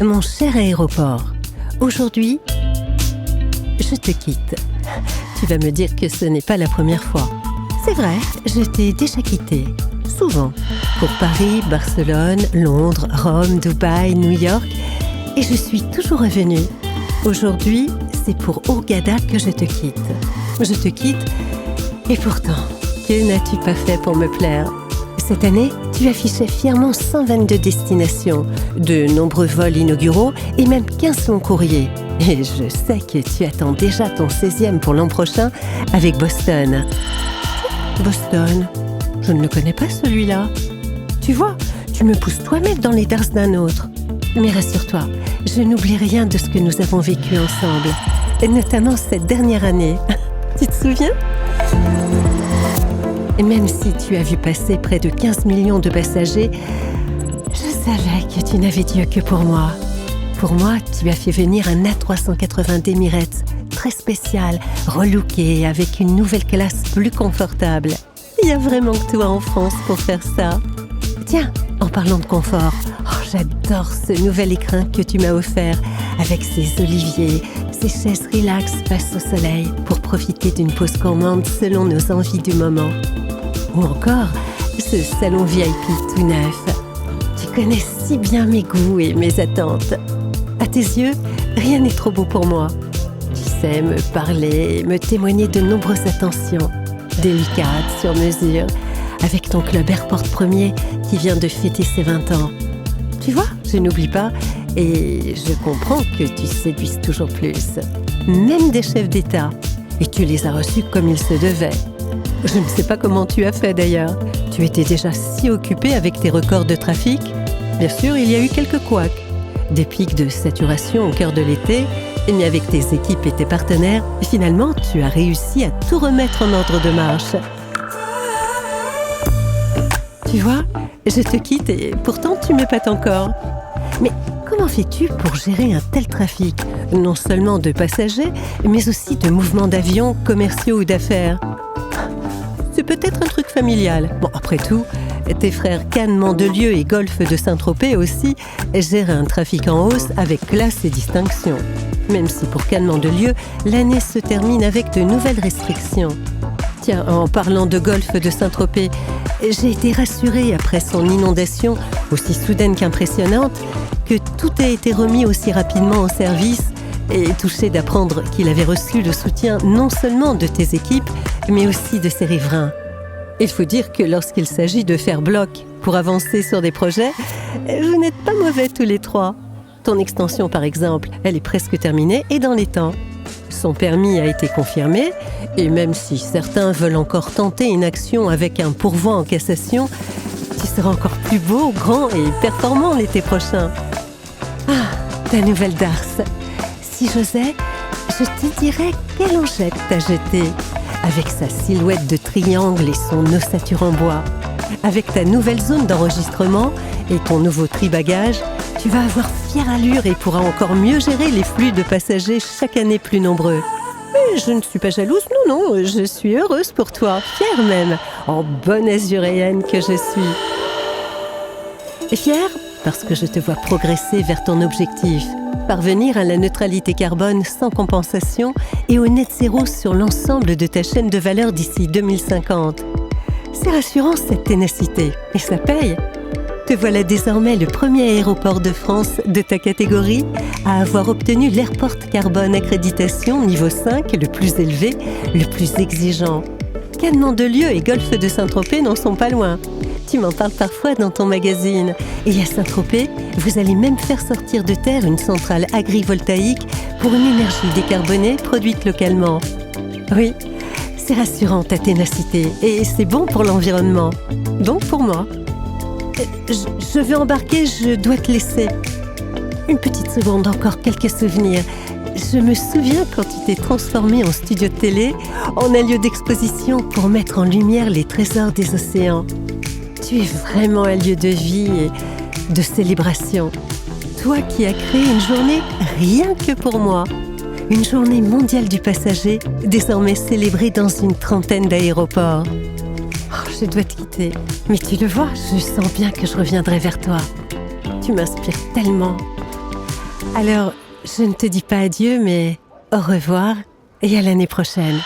Mon cher aéroport, aujourd'hui, je te quitte. Tu vas me dire que ce n'est pas la première fois. C'est vrai, je t'ai déjà quitté, souvent, pour Paris, Barcelone, Londres, Rome, Dubaï, New York, et je suis toujours revenue. Aujourd'hui, c'est pour Hurghada que je te quitte. Je te quitte, et pourtant, que n'as-tu pas fait pour me plaire ? Cette année, tu affichais fièrement 122 destinations, de nombreux vols inauguraux et même 15 longs courriers. Et je sais que tu attends déjà ton 16e pour l'an prochain avec Boston. Boston, je ne le connais pas celui-là. Tu vois, tu me pousses toi-même dans les dards d'un autre. Mais rassure-toi, je n'oublie rien de ce que nous avons vécu ensemble, et notamment cette dernière année. Tu te souviens ? Et même si tu as vu passer près de 15 millions de passagers, je savais que tu n'avais Dieu que pour moi. Pour moi, tu as fait venir un A380 d'Emirates, très spécial, relooké, avec une nouvelle classe plus confortable. Il y a vraiment que toi en France pour faire ça. Tiens, en parlant de confort, j'adore ce nouvel écrin que tu m'as offert, avec ses oliviers, ses chaises relax face au soleil, pour profiter d'une pause gourmande selon nos envies du moment. Ou encore, ce salon VIP tout neuf. Tu connais si bien mes goûts et mes attentes. À tes yeux, rien n'est trop beau pour moi. Tu sais me parler, me témoigner de nombreuses attentions, délicates, sur mesure, avec ton club Airport Premier qui vient de fêter ses 20 ans. Tu vois, je n'oublie pas et je comprends que tu séduises toujours plus. Même des chefs d'État. Et tu les as reçus comme il se devait. Je ne sais pas comment tu as fait d'ailleurs. Tu étais déjà si occupé avec tes records de trafic. Bien sûr, il y a eu quelques couacs. Des pics de saturation au cœur de l'été, mais avec tes équipes et tes partenaires, finalement, tu as réussi à tout remettre en ordre de marche. Tu vois, je te quitte et pourtant tu m'épates encore. Mais comment fais-tu pour gérer un tel trafic, non seulement de passagers, mais aussi de mouvements d'avions, commerciaux ou d'affaires ? C'est peut-être un truc familial. Bon, après tout, tes frères Cannes Mandelieu et Golfe de Saint-Tropez aussi gèrent un trafic en hausse avec classe et distinction. Même si pour Cannes Mandelieu, l'année se termine avec de nouvelles restrictions. Tiens, en parlant de Golfe de Saint-Tropez, j'ai été rassurée après son inondation, aussi soudaine qu'impressionnante, que tout a été remis aussi rapidement en service et touchée d'apprendre qu'il avait reçu le soutien non seulement de tes équipes, mais aussi de ses riverains. Il faut dire que lorsqu'il s'agit de faire bloc pour avancer sur des projets, vous n'êtes pas mauvais tous les trois. Ton extension, par exemple, elle est presque terminée et dans les temps. Son permis a été confirmé, et même si certains veulent encore tenter une action avec un pourvoi en cassation, tu seras encore plus beau, grand et performant l'été prochain. Ah, ta nouvelle darse. Si j'osais, je te dirais quelle longette t'as jetée, avec sa silhouette de triangle et son ossature en bois. Avec ta nouvelle zone d'enregistrement et ton nouveau tri-bagages, tu vas avoir fière allure et pourras encore mieux gérer les flux de passagers chaque année plus nombreux. Mais je ne suis pas jalouse, non, je suis heureuse pour toi, fière même, en bonne azuréenne que je suis. Et fière parce que je te vois progresser vers ton objectif, parvenir à la neutralité carbone sans compensation et au net zéro sur l'ensemble de ta chaîne de valeur d'ici 2050. C'est rassurant cette ténacité, et ça paye. Te voilà désormais le premier aéroport de France de ta catégorie à avoir obtenu l'Airport Carbone Accréditation niveau 5, le plus élevé, le plus exigeant. Cannes Mandelieu et Golfe de Saint-Tropez n'en sont pas loin. Tu m'en parles parfois dans ton magazine. Et à Saint-Tropez, vous allez même faire sortir de terre une centrale agrivoltaïque pour une énergie décarbonée produite localement. Oui, c'est rassurant ta ténacité et c'est bon pour l'environnement. Donc pour moi. Je veux embarquer, je dois te laisser. Une petite seconde, encore quelques souvenirs. Je me souviens quand tu t'es transformé en studio de télé, en un lieu d'exposition pour mettre en lumière les trésors des océans. Tu es vraiment un lieu de vie et de célébration. Toi qui as créé une journée rien que pour moi. Une journée mondiale du passager, désormais célébrée dans une 30aine d'aéroports. Oh, je dois te quitter. Mais tu le vois, je sens bien que je reviendrai vers toi. Tu m'inspires tellement. Alors, je ne te dis pas adieu, mais au revoir et à l'année prochaine.